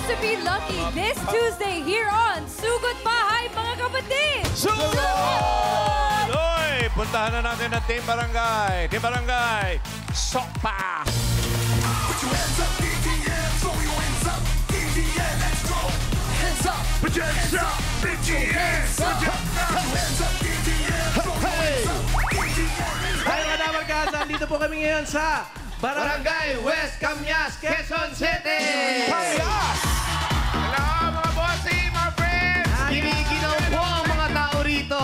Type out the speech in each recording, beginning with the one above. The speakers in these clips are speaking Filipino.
to be lucky this Tuesday here on Sugot Bahay, mga kapatid! Sugot! Hoy, puntahan na natin ang Team Barangay. Team Barangay, Sokpa! Put your hands up, DTN, throw your hands up, DTN, let's go. Hands up, put your hands up, DTN, put your hands up, DTN, throw your hands up, DTN. Hi mga damarkas, nandito po kami ngayon sa Barangay West Camyas, Quezon City! Camyas! Hello mga bossing, mga friends! Giniginaw po ang mga tao rito.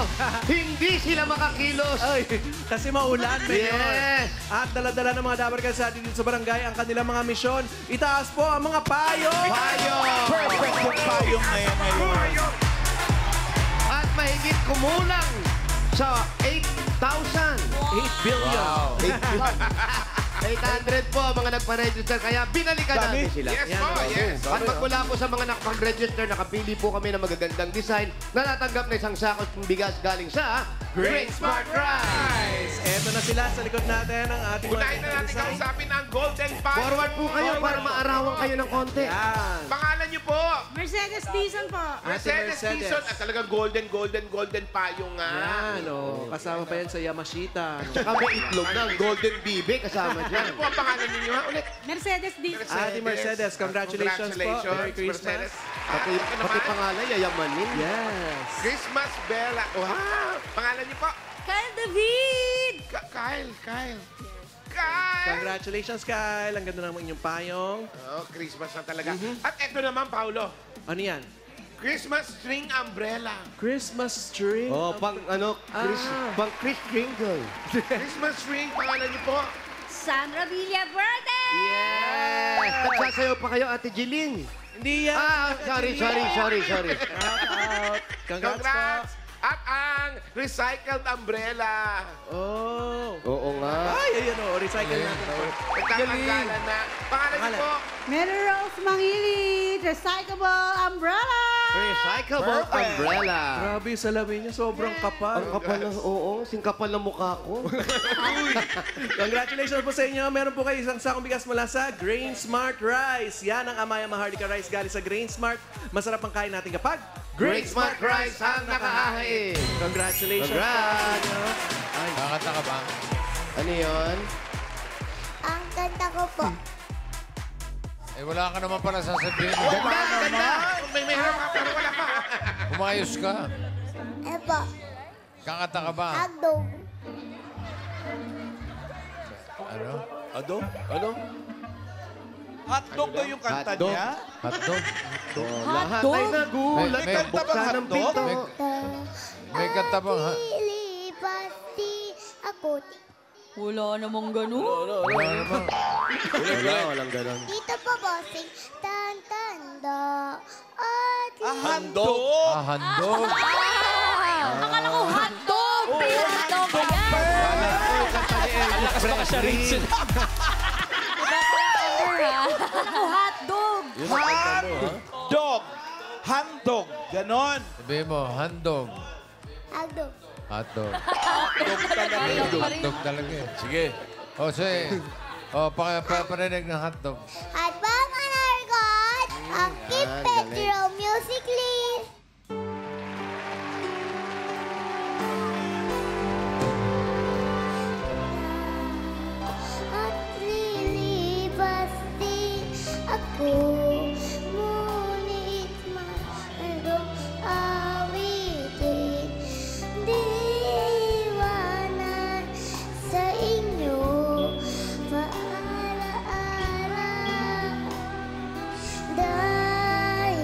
Hindi sila makakilos. Ay, kasi maulan, Mayor. Yes. At dala-dala ng mga damarkas sa dito sa barangay ang kanilang mga misyon. Itaas po ang mga payo! Payo! Perfect yung payong ngayon. At mahigit kumulang sa 8,000. 8 billion. 800 po ang mga nagpa-register, kaya binalikan natin sila. Yes po, yes. At magmula po sa mga nakapag-register, nakapili po kami ng magagandang design na natanggap na isang sakot ng bigas galing sa Great Smart Rice. Eto na sila sa likod natin ang ating Unahin na natin design. kausapin ang Golden Pan. Forward po kayo para maarawan kayo ng konti. Yan. Pangalan niyo po? Mercedes Dizon po. Mercedes Dizon. At talagang golden payong nga. Yan, oh. Kasama pa yan sa Yamashita. Tsaka may itlog ng Golden Bibe kasama dyan. Ano po ang pangalan ninyo ha? Ulit. Mercedes Dizon. Ate Mercedes, congratulations po. Merry Christmas. Mercedes. Pati pangalan, yayamanin. Yes. Christmas Bella. Wow! Pangalan niyo po? Kyle David! Kyle. Kyle. Congratulations, Kyle. Ang ganda naman inyong payong. Oh, Christmas na talaga. At eto naman, Paulo. Ano yan? Christmas string umbrella. Christmas tree. Oh, pang Chris Kringle. Christmas string, pangalan niyo po? Sandra Villa Verde! Yes! Nagsasayaw pa kayo, Ate Jeline. Hindi yan. Sorry. Shout out. Congrats, Congrats! At ang recycled umbrella. po. Oh. Oo nga. Ay, ayan o. Recycle natin po. Nagkakagalan na. Pangalan niyo po? Mary Rose Mangili, recyclable umbrella! Recyclable umbrella. Grabe, salamin niya. Sobrang kapal. Ang kapal na, oo, singkapal na mukha ko. Congratulations po sa inyo. Meron po kayo isang sakong bigas mula sa Grain Smart Rice. Yan ang Amaya Maharlika Rice galing sa Grain Smart. Masarap ang kain natin kapag Great Smart Rice ang nakahain. Congratulations. Congrats. Kakanta ka ba? Ano yun? Ang ganda ko po. Eh, wala ka naman pala sasabihin. Ganda! May harap ka pero wala pa. Umayos ka. Epo, Kakanta ka ba? agdog. Ano? Ano? Hotdog daw yung kanta Hotdog. niya? Hotdog? Lahat ay nagulat. May- Buksan ng pinto. May kanta bang ha? Lilipati ako. Wala namang ganun. Wala naman. Walang ganon. Dito po, bossing. Tantanda. At Handog! Handog. Akala ko hotdog! Hotdog yan! Lakas baka siya rin sila. Ako hotdog! Hotdog! Handog! Ganon! Sabihin mo, handog. agdog. Hotdog. Hotdog pa rin. Hotdog talaga eh. Sige. O, sige. O, parinig ng hotdog. At mga nargot, ang Kid Petro Musically. At lilibas din ako, ngunit mayroong awitin. Di iwanan sa inyo, paalaala. Dahil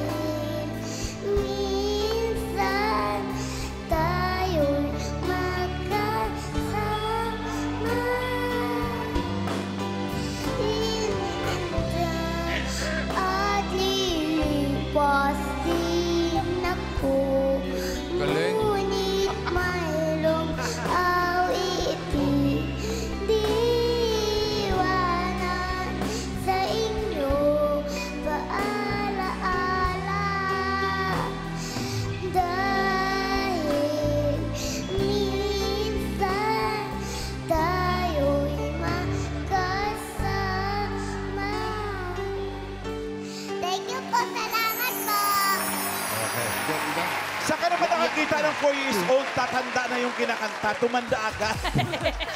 Ganda. Sa ka naman nakakita ng 4 years old, tatanda na yung kinakanta, tumanda agad.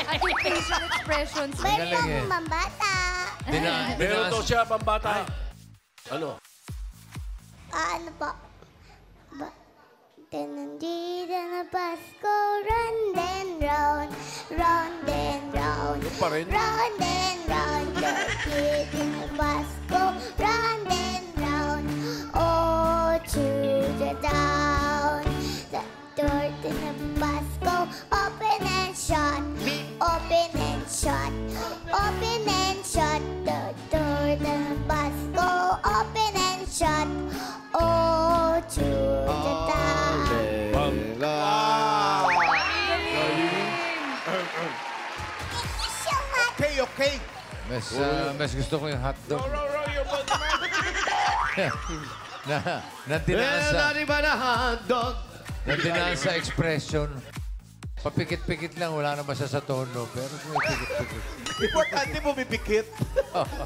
At yung facial expressions. Mayroong mambata. Meron daw siya pambata. Ano? Ano po? Nandito na Pasko, round and round, round and round. Yung pa rin. Round and round, nandito na Pasko, round and round. Oh, to the down. The door to the Pasko, open and shut, open and shut, open and shut. The door to the Pasko, open and shut. Oh, to the down. Okay. Mas gusto ko yung hotdog. Row, your boat naman. Nandinaan sa expression. Papikit-pikit lang, wala naman siya sa tono. Pero may pikit-pikit. Importante mo bibikit.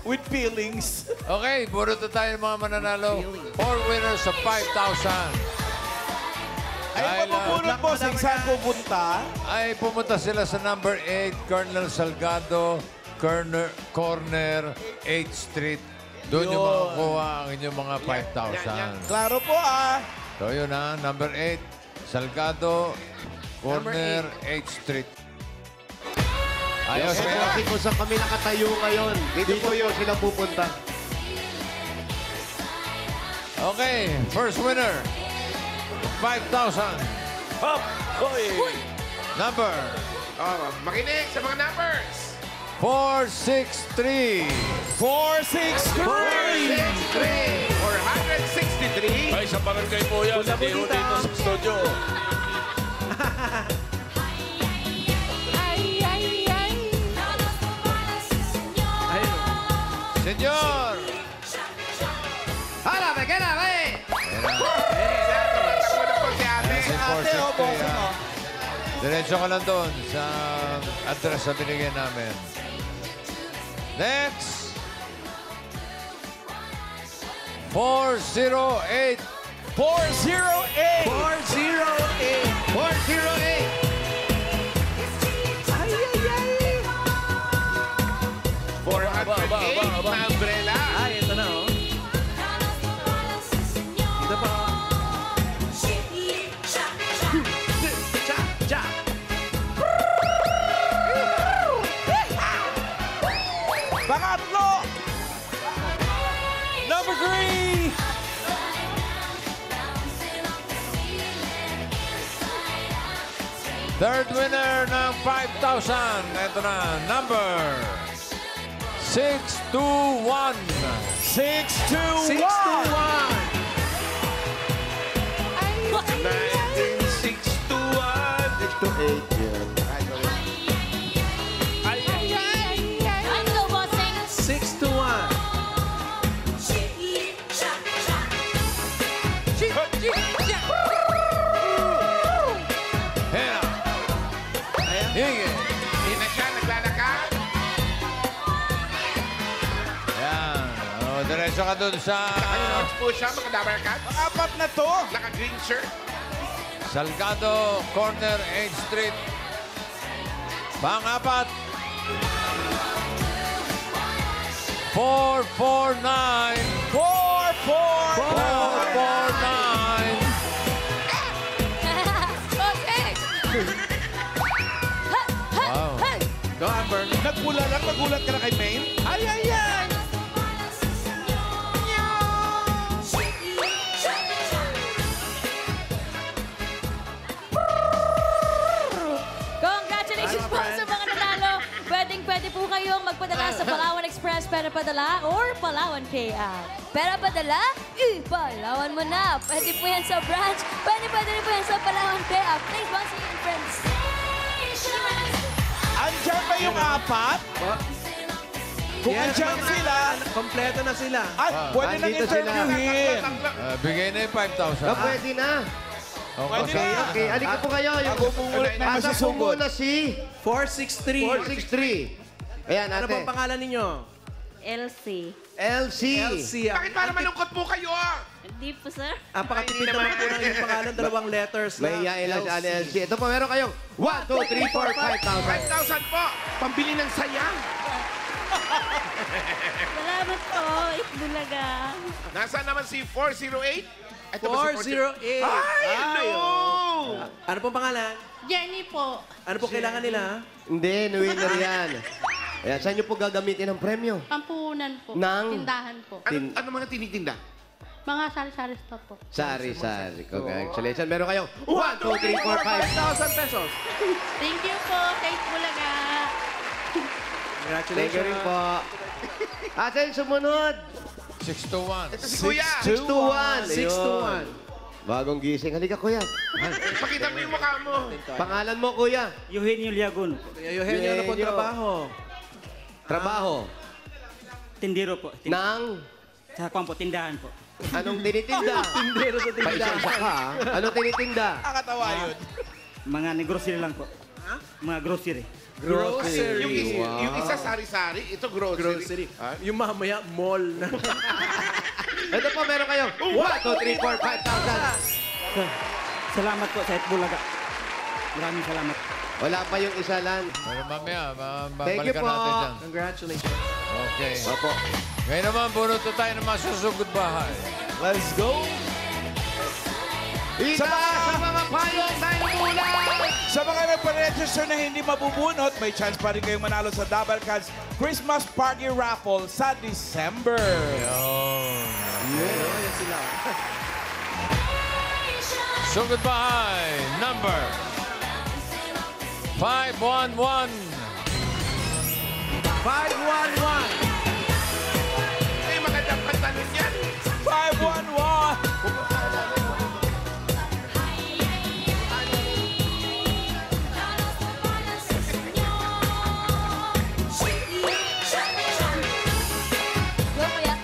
With feelings. Okay, burot na tayo ng mga mananalo. 4 winners of 5,000. Ay, mabubunot mo, saan pupunta? Ay, pumunta sila sa number 8, Colonel Salgado, corner 8th Street. Doon yung makukuha ang inyong mga 5,000. Klaro po So yun number 8, Salgado, corner 8th Street. Ayos, kaya. Kasi kung saan kami nakatayo ngayon, dito po yun sila pupunta. Okay, first winner. 5,000. Hop! Hoy! Number Makinig sa mga numbers. 463. 463! 463. Ay, sa barangay po yan. Hindi ho dito sa studio. Senyor! Hala, me queda, ve! Si 460, Diretso ka lang doon sa address na binigyan namin. Next! 408. 408! 408! 408 na umbrella. Ay, ito na, oh. Ito pa, oh. Pangatlo! Number 3! Third winner ng 5,000. Ito na, number 621. 621! 1961. Ano, bossing? 6 to 1. Here. Hige. Hindi na siya naglalakad. Yan. Diretso ka dun sa Naka-shorts po siya, makadabarkad. Apat na to! Naka-green shirt. Salgado, corner 8th Street. Pang-apat. 449. 449. Bossing! Wow. Go, Amber. Nagulat ka na kay Maine? Ay! Congratulations po sa mga nanalo. Pwede po kayong magpadala sa Palawan Express, Pera Padala, or Palawan Pay App. Pera Padala? Palawan mo na. Pwede po yan sa branch. Pwede rin po yan sa Palawan Pay App. Thanks, Bossing and friends. Andyan ba yung apat? Kung andyan sila, Kompleto na sila. pwede nang Andito sila. interviewin. Bigay na yung 5,000. Pwede na. Pwede Okay. na. Okay, alika po kayo. Ako pumulit na Asa po masisugot. muna si 463. 463. Ayan, Ano ate. pong pangalan ninyo? Elsie. LC. Elsie. Bakit para malungkot po kayo? Di po, sir. Apakatipid naman po ng iyong pangalan, 2 letters lang. May iyain lang sa LC. Ito po, meron kayong 1, 2, 3, 4, 5,000. 5,000 po. Pambili ng sayang. Salamat po, Itbulaga. Nasaan naman si 408? Ito ba si 408. Ay, hello! Ano pong pangalan? Jenny po. Ano po kailangan nila? Hindi, winner yan. Ayan, saan nyo po gagamitin ang premyo? Pampuhunan po. Nang? Tindahan po. Ano mga tinitinda? Mga sari-sari stop po. Sari-sari. Congratulations. Meron kayong 1, 2, 3, 4, 5. 5,000 pesos. Thank you po, Kate Bulaga. Congratulations. Thank you rin po. Asa yung sumunod? 6 to 1. Ito si Kuya. 6 to 1. 6 to 1. Bagong gising. Halika, kuya. Pakita mo yung mukha mo. Pangalan mo, kuya? Eugenio Liagon. Eugenio, ano po Eugenio. trabaho? Trabaho? Tindero po. Nang? Sa kwan po, tindahan po. Anong tinitinda? Tindero sa tindahan. Paisa-isa ka, ha? Anong tinitinda? Nakakatawa yun. Mga grocery lang po. Mga grocery. Grocery. Yung isa sari-sari, ito grocery. Grocery. Yung mamaya, mall na. Ito po, meron kayo. 1, 2, 3, 4, 5,000. Salamat po sa Itbulaga. Maraming salamat. Wala pa yung isa lang. Pero mamaya, Thank you babalikan po. natin dyan. Congratulations. Okay. Opo. Ngayon naman, bunot na tayo ng masusugod bahay. Let's go. Isa sa mga payong tayo muna. Sa mga nagpa-register na hindi mabubunot, may chance pa rin kayong manalo sa Double Cards Christmas Party Raffle sa December. Sugod bahay, number 511. 511. Ay, magandang pantalon yan. 511. Go, Kuya.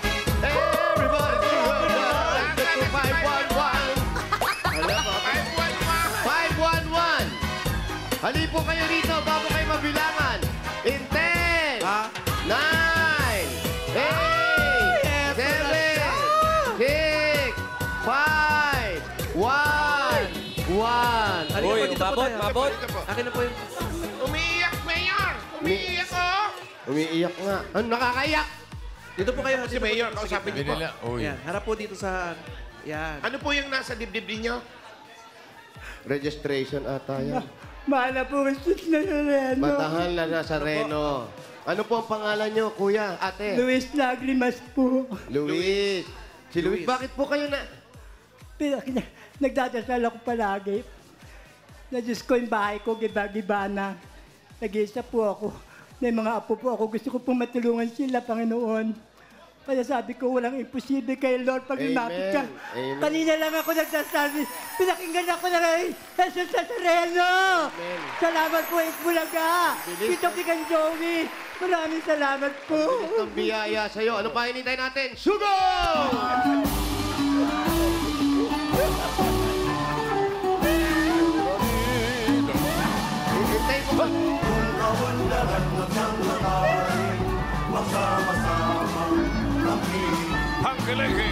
Everybody, to 511. 511. Hali po kayo rito bago kayo mabilangan. In 10, 9, 8, 7, 6, 5, 1, 1. Uy, mabot. Akin na po yung... Umiiyak, Mayor! Umiiyak, oh! Umiiyak nga. Ano, nakakaiyak? Dito po kayo. Si Mayor, kausapin niyo po. Binila. Uy. Yan, harap po dito sa... Yan. Ano po yung nasa dibdib niyo? Registration ata yan. Mahal na po, Mr. Nazareno. Matahal na nasa Reno. Ano po ang pangalan nyo, kuya, ate? Luis Lagrimas po. Luis. Si Luis, bakit po kayo na... Nagdadasal ako palagi. Na Diyos ko yung bahay ko, giba-giba na. Nag-iisa po ako. May mga apo po ako. Gusto ko pong matulungan sila, Panginoon. Kaya sabi ko, walang imposible kay Lord pag lumapit ka. Amen. Kanina lang ako nagdasal. Pinakinggan ako na rin. Jesus Nazareno! Salamat po, Itbulaga. Tito Pigan Joey. Maraming salamat po. Ang biyaya sa'yo. Ano pa hinintay natin? Sugod! Hintay mo ba? Hanggalegi.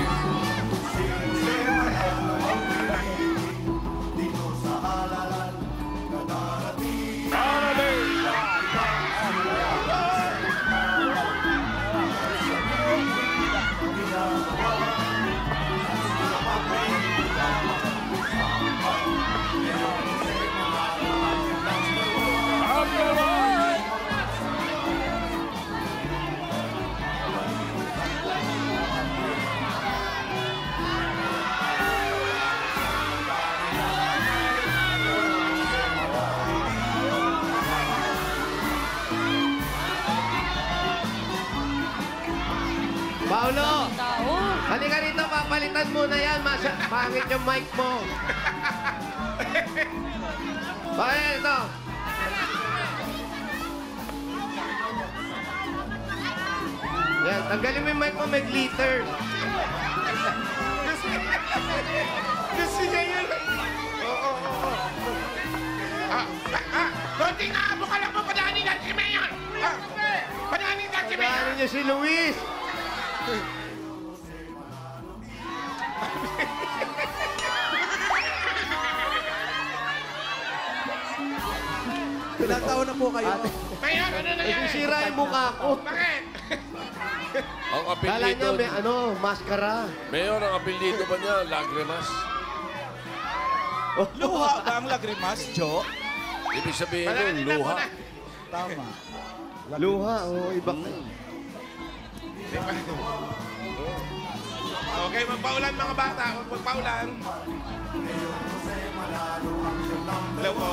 Paolo! Tao. Halika rito, papalitan mo na yan. Pangit yung mic mo. Bakit ito? Yan, tanggalin mo yung mic mo, may glitter. Gusto niya yun. Oo. Konting naabo ka lang mo, padahanin natin si Mayor! Padahanin natin si Mayor! Pagkaanin niyo si Luis. Ilang taon na po kayo? Mayor, ano nangyari? Sisira yung mukha ko. Bakit? Ang Kala niya apelyido, may maskara. Mayor, ang apelyido ba niya? Lagrimas? Luha ba ang lagrimas, Jo? Ibig sabihin Palanin yun, na luha. muna. Tama. Luha, iba. Okay, magpaulan mga bata. Magpaulan. Hello po.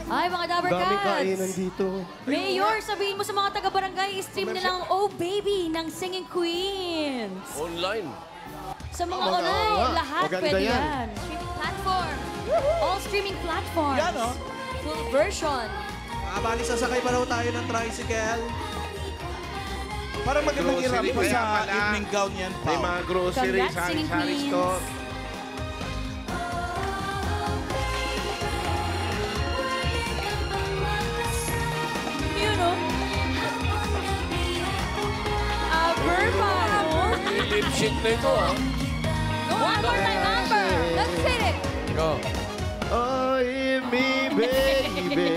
Ay, mga Dabber Daming kainan Cats. dito. Mayor, sabihin mo sa mga taga-barangay, stream nilang Oh Baby ng Singing Queens. Online. Sa mga online, lahat Maganda pwede yan. yan. Streaming platform. All streaming platforms. Yan, oh. Full version. Bali, sasakay pa raw tayo ng tricycle. Para magandang Grocery irap pa kaya sa pala. evening gown yan, May Pao. mga groceries, Congrats, Singing sari-sari Queens. store. You know? Verbal. Lip sync na ito, ha? One more time, Amber. Let's hit it. Go. Ay, me, baby.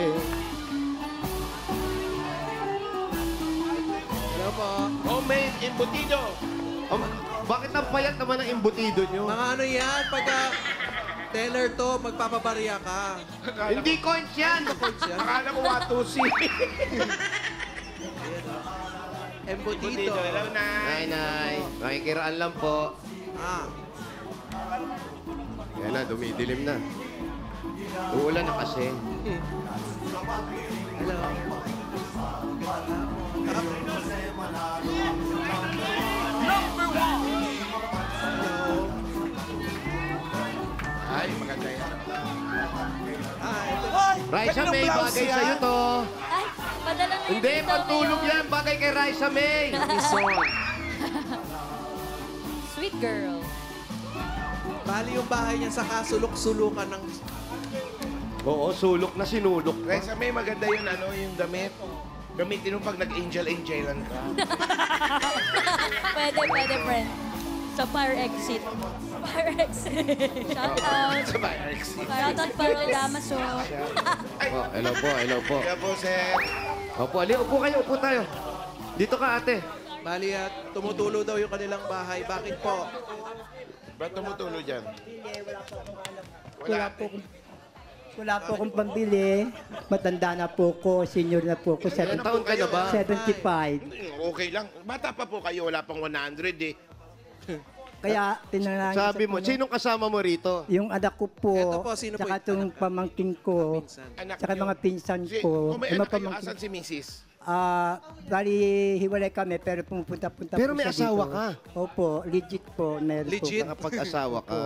Hello po. Homemade embutido. Bakit ang payat naman ang embutido nyo? Mga ano yan, pagka teller to, magpapabarya ka. Hindi coins yan. Akala ko watusi. Embutido. Hello, Nay, Nay. nay. Makikiraan lang po. Ah, Yan na, dumidilim na. Uulan na kasi. hello. Ay, maganda yan. Hi. Ay, Raisa kaninong May, blouse bagay yan? sa'yo to. Ay, padala na Hindi, dito, pagtulog Mayor. yan. Bagay kay Raisa May. Sweet girl. Bali yung bahay niya sa kasulok-sulukan ng... Oo, sulok na sinulok pa. Kaya sa may maganda yun, yung damit. Gamitin mo pag nag-angel-angelan ka. Pwede, friend. Sa fire exit. Fire exit. Shout out. Sa Bayex. Shout out para kay Damaso. Oh, hello po, hello po. Kaya po, sir. Opo, ali, upo kayo, upo tayo. Dito ka, ate. Bali at tumutulo daw yung kanilang bahay. Bakit po? Ba't tumutulo dyan? Wala po akong pambili. Matanda na po ko, senior na po ko. Ilan taon ka na ba? 75. Okay lang. Bata pa po kayo, wala pang 100 eh. Kaya tinanangin Sabi mo, sinong kasama mo rito? Yung anak ko po, Eto po, sino po tsaka yung itong anak? pamangkin ko, Anak tsaka niyo. mga pinsan ko. Kung may Yung anak kayo, pamangkin- asan si Mrs.? Bali, hiwalay kami, pero pumupunta-punta Pero po may siya asawa dito. ka? Opo, legit po. Meron Legit? Po. Nakapag-asawa ka.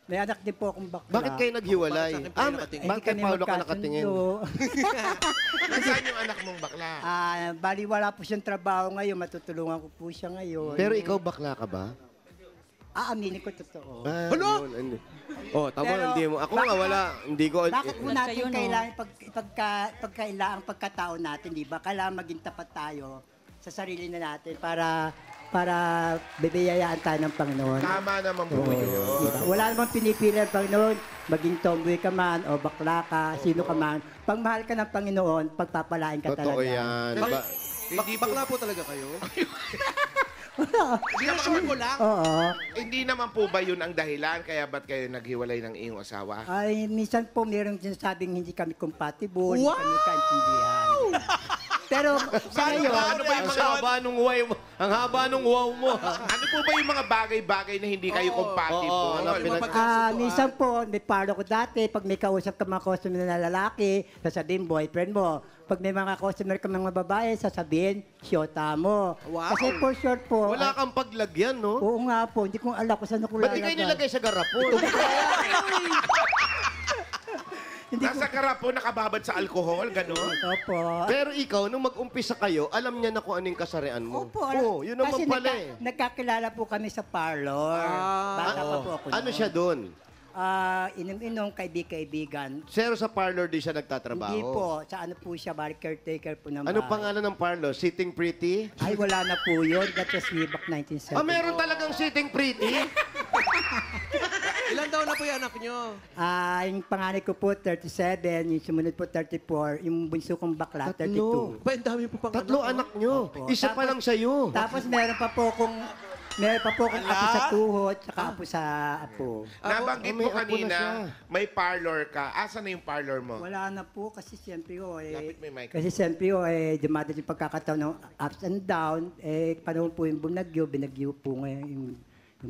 May anak din po akong bakla. Bakit kayo naghiwalay? Bakit sa akin pa kayo nakatingin? Bakit kay Paolo ka nakatingin? Nasaan yung anak mong bakla? Bali, wala po siyang trabaho ngayon. Matutulungan ko po siya ngayon. Pero ikaw bakla ka ba? Aaminin ko totoo. Yun. Oh, tama, Pero, hindi mo. Ako nga wala, hindi ko. Bakit po Kayo, natin no? kailangan pagkailangan pagkatao natin, di ba? Kailangan maging tapat tayo sa sarili na natin para bibiyayaan tayo ng Panginoon. Tama naman po yun. Diba? Wala namang pinipili ang Panginoon. Maging tomboy ka man o bakla ka, sino ka man. Pag mahal ka ng Panginoon, pagpapalain ka Totoo talaga. yan. Bakla po talaga kayo? Sinasure ko lang. Oo. Hindi naman po ba yun ang dahilan kaya ba't kayo naghiwalay ng iyong asawa? Ay, minsan po meron sinasabing hindi kami compatible, hindi kami kaintindihan. Pero sa ngayon, Ano ba yung Ang mga, haba nung wow mo. Ang haba nung wow mo. ano po ba yung mga bagay-bagay na hindi kayo compatible? oo, Ano pinag- ba- minsan po, may paro ko dati, pag may kausap ka mga customer na lalaki, sasabihin boyfriend mo. Pag may mga customer ka mga babae, sasabihin, syota mo. Wow. Kasi for short po, Wala kang paglagyan, no? oo nga po, hindi ko alam kung saan ako Ba't di kayo nilagay sa garapon? Nasa karapon, nakababad sa alkohol, gano'n? Opo. Pero ikaw, nung mag-umpisa kayo, alam niya na kung anong kasarian mo. Opo. Oo, yun naman Kasi pala eh. nagkakilala po kami sa parlor. Bata pa po ako. Ano noon. siya doon? Inom-inom, kaibig-kaibigan. Pero sa parlor di siya nagtatrabaho? Hindi po. Sa ano po siya, bar caretaker po ng Ano bahay. pangalan ng parlor? Sitting Pretty? Ay, wala na po yun. That was way back 1970. Ah, meron talagang Sitting Pretty? Ilan daw taon na po yung anak nyo? Yung panganay ko po, 37. Yung sumunod po, 34. Yung bunso kong bakla, 32. Ba, ang dami po pang Tatlo anak nyo. Opo. Isa pa lang sa'yo. Tapos meron pa po akong apo sa tuhod, tsaka apo sa apo. Nabanggit may mo apo na kanina, siya. may parlor ka. Asa na yung parlor mo? Wala na po kasi siyempre Lapit mo yung mic. kasi siyempre dumadating yung pagkakataon ng ups and down, panahon po yung binagyo po ngayon yung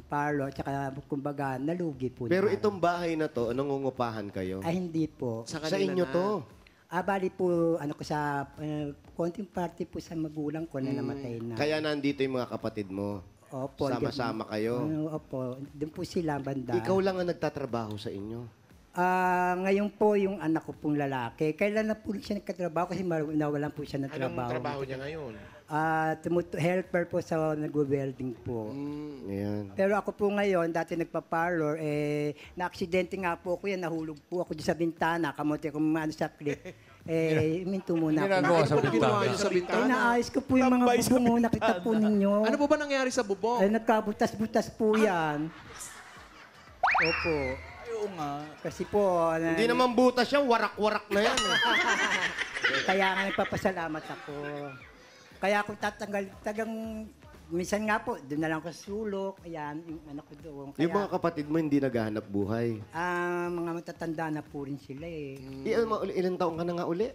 parlor, tsaka kumbaga nalugi po. Pero na. itong bahay na to, nangungupahan kayo? Ay, hindi po. Sa inyo to? Bali po, ko sa konting party po sa magulang ko na namatay na. Kaya nandito yung mga kapatid mo. Opo. Sama-sama kayo. Opo. Doon po sila banda. Ikaw lang ang nagtatrabaho sa inyo. Ngayon po yung anak ko pong lalaki. Kailan na po siya nagkatrabaho kasi nawalan po siya ng trabaho. Anong trabaho niya ngayon? Helper po sa nag-welding po. Yan. Pero ako po ngayon, dati nagpa-parlor, na-aksidente nga po ako yan, nahulog po ako dyan sa bintana, kamote ko sa clip. Minto muna ako. Ginagawa sa Ginawa bintana. niyo sa bintana? Naayos ko po yung mga bubong, nakita po ninyo. Ano po ba nangyari sa bubong? Nagkabutas-butas po yan. Opo. Oo nga. Kasi po, Hindi naman butas yan, warak-warak na yan. kaya nga nagpapasalamat ako. Kaya ako minsan nga po, doon na lang ako sa sulok, ayan, yung anak ko doon. Kaya, Yung mga kapatid mo hindi naghahanap buhay. mga matatanda na po rin sila eh. Ilan taong ka na nga uli?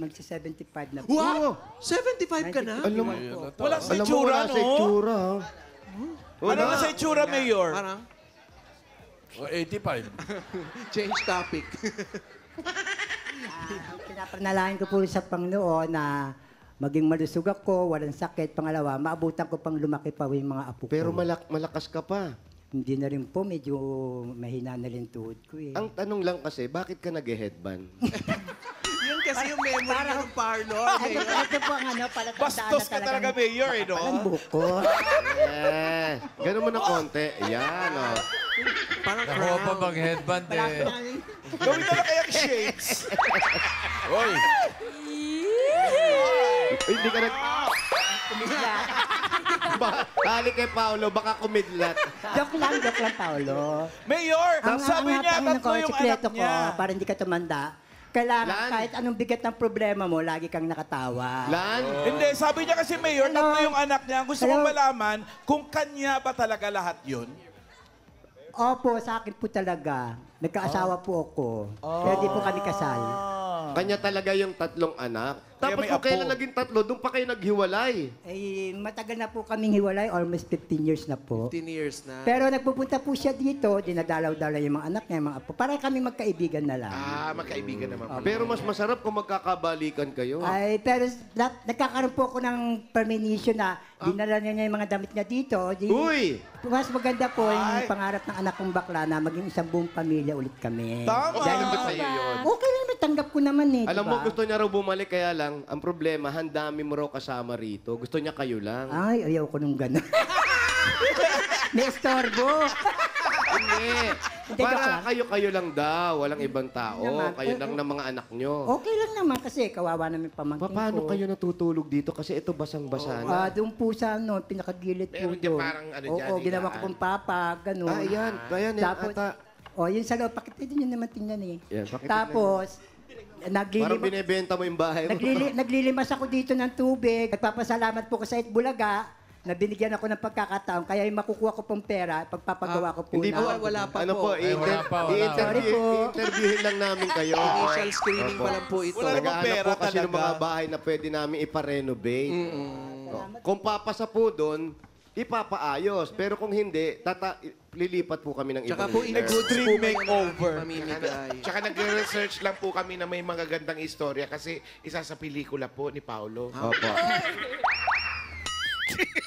Magsa-75 na po. Wow! 75 ka na? Alam mo, Wala sa alam mo, itsura, wala sa no? itsura. ha? Ano na sa itsura, Mayor? Parang, O, 85. change topic. Pinapanalangin ko po sa Panginoon na maging malusog ako, walang sakit. Pangalawa, maabutan ko pang lumaki pa yung mga apo ko. Pero malakas ka pa. Hindi na rin po, medyo mahina na rin tuhod ko eh. Ang tanong lang kasi, bakit ka nag-headband? Yun kasi yung memory ng parlor. Ito po ang palatandaan Bastos ka talaga, Mayor, eh, no? Parang buko. Ganun mo na konti. Yan, o. Parang Nakuha pa crown. mag-headband eh. Gawin na lang kayang shades. Hoy, Hindi ka nag... Balik kay Paolo, baka kumidlat. Joke lang, Paolo. Mayor, sabi niya, tatlo yung anak sikreto ko, niya. para hindi ka tumanda, kailangan Lan. kahit anong bigat ng problema mo, lagi kang nakatawa. Lan, Hindi, sabi niya kasi, Mayor, Hello? tatlo yung anak niya. Gusto Hello? kong malaman kung kanya ba talaga lahat yun. Opo, sa akin po talaga. Nagkaasawa po ako. Pero di po kami kasal. kanya talaga yung tatlong anak. Tapos may kung apo. kailan naging tatlo, doon pa kayo naghiwalay. Matagal na po kaming hiwalay, almost 15 years na po. 15 years na. Pero nagpupunta po siya dito, dinadalaw-dalaw yung mga anak niya, yung mga apo. Para kami magkaibigan na lang. Magkaibigan naman po. Pero mas masarap kung magkakabalikan kayo. Pero nagkakaroon po ako ng permission na dinala niya yung mga damit niya dito. Uy! Mas maganda po yung pangarap ng anak kong bakla na maging isang buong pamilya ulit kami. Tama. Dahil Ba't sa'yo yun? okay lang, natanggap ko naman eh. Alam mo, diba? gusto niya raw bumalik, kaya lang, ang problema, handami mo raw kasama rito. Gusto niya kayo lang. Ay, ayaw ko nung gano'n. May estorbo. Hindi. Hindi, joke lang. Para kayo-kayo lang daw, walang ibang tao. Naman. Kayo lang ng mga anak nyo. Okay lang naman kasi kawawa namin pamangkin Paano ko. kayo natutulog dito? Kasi ito basang-basa na. Doon po sa pinakagilid po Meron dyan doon. parang ano Oo, dyan, ginawa ko higaan. pong papa, gano'n. Ayan. Ayan, yan Tapos, ata. yun sa loob, pakita din yun naman tingnan eh. Yan, pakita Tapos, Parang binibenta mo yung bahay mo. naglilimas ako dito ng tubig. Nagpapasalamat po ko sa Itbulaga na binigyan ako ng pagkakataon. Kaya yung makukuha ko pong pera, pagpapagawa ko po Hindi na. po, wala pa ano po, po. wala pa. Sorry po. i-interviewin lang namin kayo. Initial screening pa lang po ito. Wala namang Naghahanap pera po kasi ng talaga. mga bahay na pwede namin ipa-renovate. Kung papasa po doon, ipapaayos. Pero kung hindi, lilipat po kami ng ibang Tsaka po, lugar. in-goods Dream po ngayon makeover. ang pamimigay. Tsaka nagre-research lang po kami na may mga gandang istorya kasi isa sa pelikula po ni Paolo. Opo.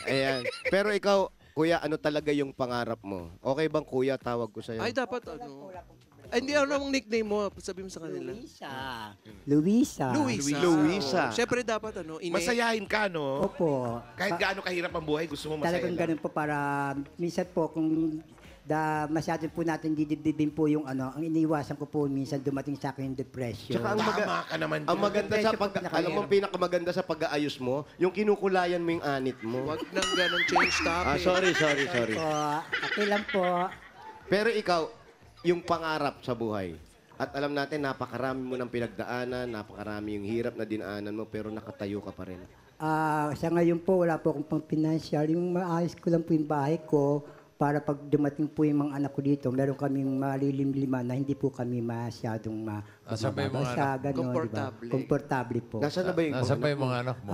Ayan. Pero ikaw, kuya, ano talaga yung pangarap mo? Okay bang kuya tawag ko sa'yo? Ay, dapat ano. Ay, hindi ano ang nickname mo. Sabi mo sa kanila. Luisa. Luisa. Siyempre dapat ano. Masayahin ka, no? Opo. Kahit gaano kahirap ang buhay, gusto mo masaya Talagang lang. ganun po para minsan po kung masyado po natin didibdibin po yung ang iniiwasan ko po minsan dumating sa akin yung depression. Tsaka Tama ka naman ang dyan. maganda sa Depression po alam mo, ang pinakamaganda sa pag-aayos mo, yung kinukulayan mo yung anit mo. Wag nang ganun change topic. Sorry. Po, okay lang po. Pero ikaw, yung pangarap sa buhay. At alam natin, napakarami mo ng pinagdaanan, napakarami yung hirap na dinaanan mo, pero nakatayo ka pa rin. Sa ngayon po, wala po akong pang financial. Yung maayos ko lang po yung bahay ko para pag dumating po yung mga anak ko dito, meron kaming malilimliman na hindi po kami masyadong Nasaan ba yung mga anak? ganun, Komportable. Diba? Komportable po. Nasaan na ba yung Nasaan ba yung mga anak mo?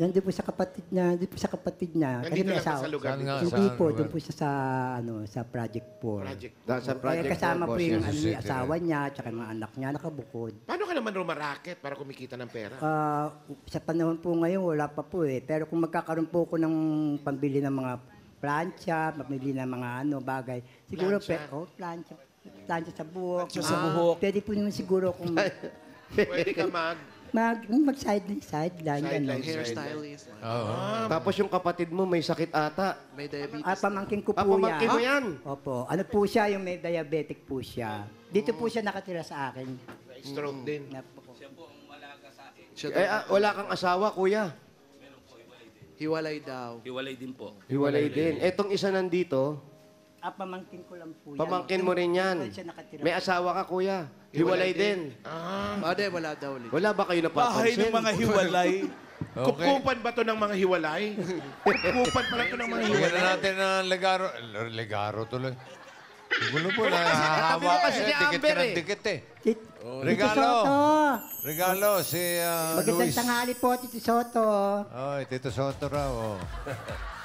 Nandun po sa kapatid niya, Nandito lang ba sa lugar? Saan nga? Hindi Saan po, lugar? doon po siya sa Project 4. Sa Project Kasama po yung Quezon City, asawa niya, tsaka yung mga anak niya, nakabukod. Paano ka naman rumaraket para kumikita ng pera? Sa panahon po ngayon, wala pa po eh. Pero kung magkakaroon po ako ng pambili ng mga plancha, pambili ng mga bagay, siguro plancha sa buhok. Plancha sa buhok. Pwede po naman siguro kung Pwede ka sideline, gano'n. Hairstylist. Tapos yung kapatid mo may sakit ata. May diabetes. Pamangkin ko po Pamangkin mo yan? Opo. Ano po siya, yung may diabetic po siya. Dito po siya nakatira sa akin. Stroke din. Wala kang asawa, kuya. Hiwalay daw. Hiwalay din po. Hiwalay din. Etong isa nandito, Pamangkin ko lang po yan. pamangkin mo rin yan. Doon siya nakatira. May asawa ka, kuya. Hiwalay din. Wala daw ulit. Wala ba kayo Bahay napapansin? ng mga hiwalay. Kukupan ba to ng mga hiwalay? Kukupan pala to ng mga Bigyan hiwalay. na natin ng legaro. Legaro tuloy. Gulo po na. Katabi mo kasi ni Dikit Amber ka ng eh. dikit eh. Tito Soto. Regalo si Magandang Luis. tanghali po, Tito Soto. Oy, Tito Soto raw. Oh.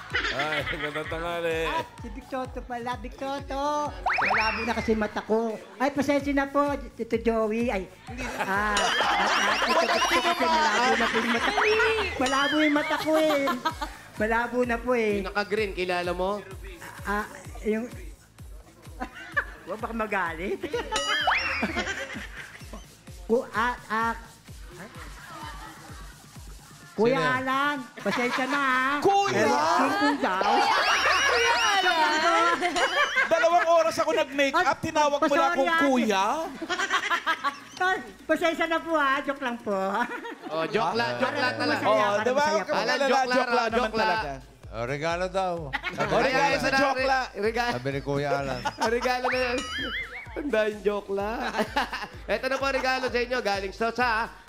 Ay, ganda tangali. Si Big Soto pala, Big Soto. Malabo na kasi mata ko. Ay, pasensya na po, Tito Joey. Ay, Tito Big Soto kasi malabo na po yung mata ko. Malabo yung mata ko eh. Malabo na po eh. Yung naka-green, kilala mo? Yung... Huwag baka magalit. Kuya Sino? Alan, pasensya na ha. Kuya! Yung daw. Dalawang oras ako nag-makeup, tinawag mo na akong kuya. Pasensya na po ha, joke lang po. Joke lang talaga. Di ba? Masaya po. Alam, Joke lang, joke lang naman joke lang. talaga. Oh, regalo daw. Regalo sa joke lang. Sabi ni Kuya Alan. Regalo na yan. Ang dahil joke lang. Ito na po ang regalo sa inyo. Galing sa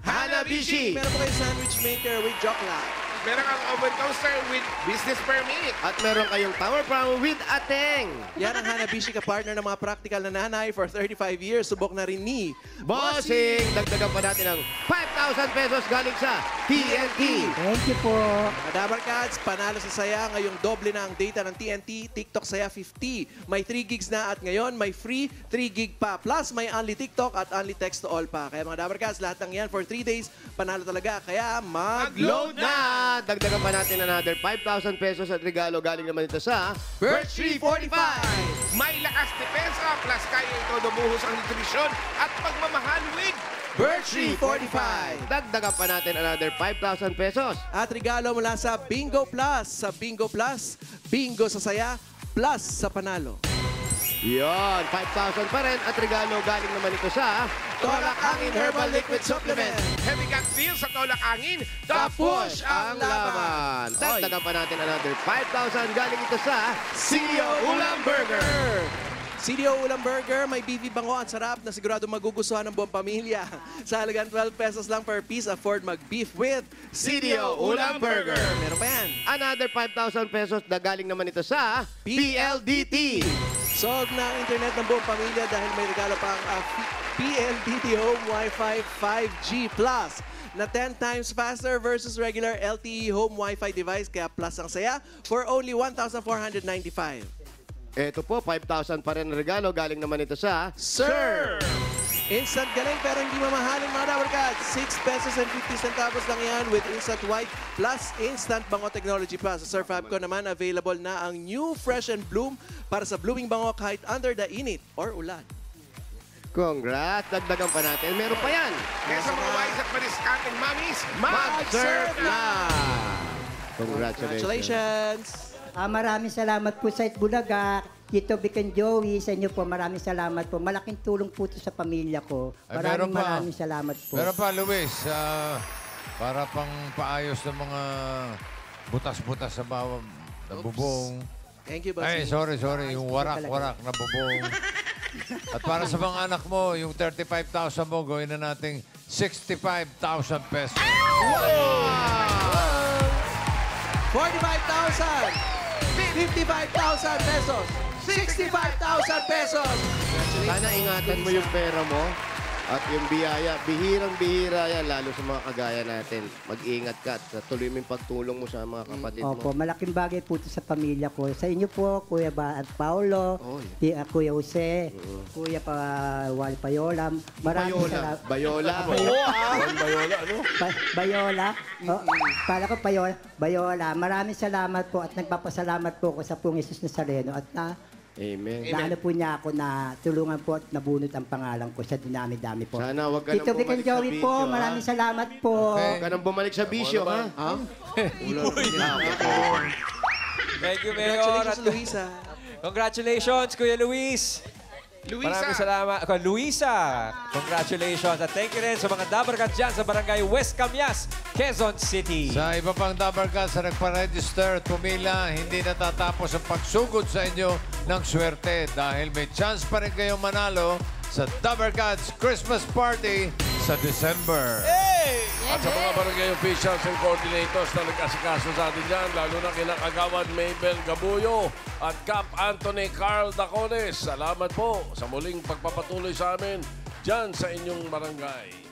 Hanabishi. Meron po kayo sandwich maker with jokla. Meron kang oven toaster with business permit. At meron kayong Tower Crown with Ateng. Yan ang Hanabishi ka-partner ng mga practical na nanay for 35 years. Subok na rin ni Bossing! Dagdagan pa natin ng 5,000 pesos galing sa TNT. Thank you po. Dabar Cats, panalo sa saya. Ngayong doble na ang data ng TNT. TikTok Saya 50. May 3 gigs na at ngayon may free 3 gig pa. Plus may only TikTok at only text to all pa. Kaya mga Dabar Cats, lahat ng yan for 3 days. Panalo talaga. Kaya mag-load na! Dagdagan pa natin another 5,000 pesos at regalo galing naman ito sa Birch 345. May lakas depensa plus kaya ito lumuhos ang nutrisyon at pagmamahal with Birch 345. Dagdagan pa natin another 5,000 pesos. At regalo mula sa Bingo Plus. Sa Bingo Plus, bingo sa saya, plus sa panalo. Yon, 5,000 pa rin at regalo galing naman ito sa Tolak Angin Herbal Liquid Supplement. heavy gut feel sa tolak angin. Tapos Tapos ang laban. Dagdagan pa natin another 5,000 galing ito sa CDO Ulam Burger. CDO Ulam Burger, may beefy bango at sarap na sigurado magugustuhan ng buong pamilya. Sa halagang 12 pesos lang per piece, afford mag-beef with CDO Ulam Burger. Meron pa yan. another 5,000 pesos na galing naman ito sa PLDT. Solve na ang internet ng buong pamilya dahil may regalo pa ang PLDT Home Wi-Fi 5G Plus na 10 times faster versus regular LTE home Wi-Fi device. Kaya plus ang saya for only 1,495. Ito po, 5,000 pa rin ang regalo. Galing naman ito sa Sir! Instant galing pero hindi mamahalin mga Dabar Cats. 6 pesos and 50 centavos lang yan with Instant White plus Instant Bango Technology Plus. Sa Sir Fabco naman, available na ang new Fresh and Bloom para sa blooming bango kahit under the init or ulan. Congrats! Dagdagan pa natin. Meron pa yan. Kaya sa mga wise at mariskating mommies, Mag-serve na! Congratulations! Maraming salamat po sa Itbulaga. Tito Vic and Joey, sa inyo po, maraming salamat po. Malaking tulong po ito sa pamilya ko. Ay, meron pa. Maraming salamat po. Meron pa, Luis. Para pang paayos ng mga butas-butas sa bawang, na bubong. Thank you, boss. Ay, sorry. Yung warak na bubong. At para sa mga anak mo, yung 35,000 mo, gawin na nating 65,000 pesos. 45,000, 55,000 pesos, 65,000 pesos. Sana ingatan mo yung pera mo at yung biyaya. Bihirang-bihira yan, lalo sa mga kagaya natin. Mag-ingat ka at tuloy mo yung pagtulong mo sa mga kapatid mo. Opo, malaking bagay po ito sa pamilya ko. Sa inyo po, Kuya Paolo, Kuya Jose, Kuya Wal Payola. Maraming salamat. Bayola. Bayola, ano? Bayola. Para ko Bayola. Maraming salamat po at nagpapasalamat po ako sa Pong Jesus Nazareno at Amen. naano po niya ako na tulungan po at nabunot ang pangalan ko sa dinami-dami po. Sana wag ka nang Tito Vic and bumalik sa Joey bisyo, po, ha? maraming salamat po. Huwag ka nang bumalik sa bisyo, ha? Thank you, Mayor. Congratulations, Luisa. Congratulations, Kuya Luis. Maraming salamat. Luisa, congratulations. At thank you rin sa mga Dabarkad dyan sa Barangay West Camias, Quezon City. Sa iba pang Dabarkad sa nagpa-register at pumila, hindi natatapos ang pagsugod sa inyo ng swerte dahil may chance pa rin kayong manalo sa Dabarkad's Christmas Party sa December. At sa mga barangay officials and coordinators na nag-asikaso sa atin dyan, lalo na kina Kagawad Mabel Gabuyo at Cap Anthony Carl Dacones. Salamat po sa muling pagpapatuloy sa amin dyan sa inyong barangay.